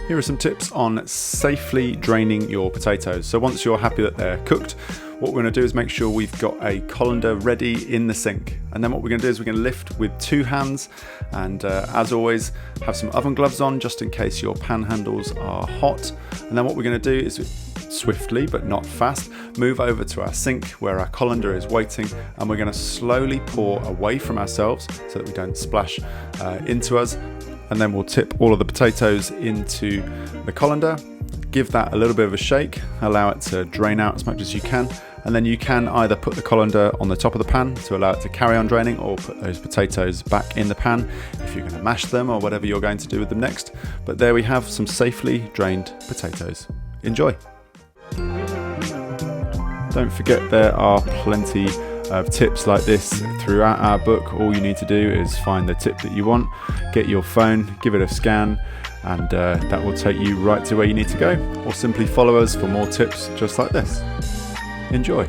Here are some tips on safely draining your potatoes. So once you're happy that they're cooked, what we're going to do is make sure we've got a colander ready in the sink. And then what we're going to do is we're going to lift with 2 hands, and as always, have some oven gloves on just in case your pan handles are hot. And then what we're going to do is swiftly but not fast move over to our sink where our colander is waiting, and we're going to slowly pour away from ourselves so that we don't splash into us. And then we'll tip all of the potatoes into the colander, give that a little bit of a shake, allow it to drain out as much as you can, and then you can either put the colander on the top of the pan to allow it to carry on draining, or put those potatoes back in the pan if you're going to mash them or whatever you're going to do with them next. But there we have some safely drained potatoes. Enjoy! Don't forget there are plenty of tips like this throughout our book. All you need to do is find the tip that you want, get your phone, give it a scan, and that will take you right to where you need to go, or simply follow us for more tips just like this. Enjoy.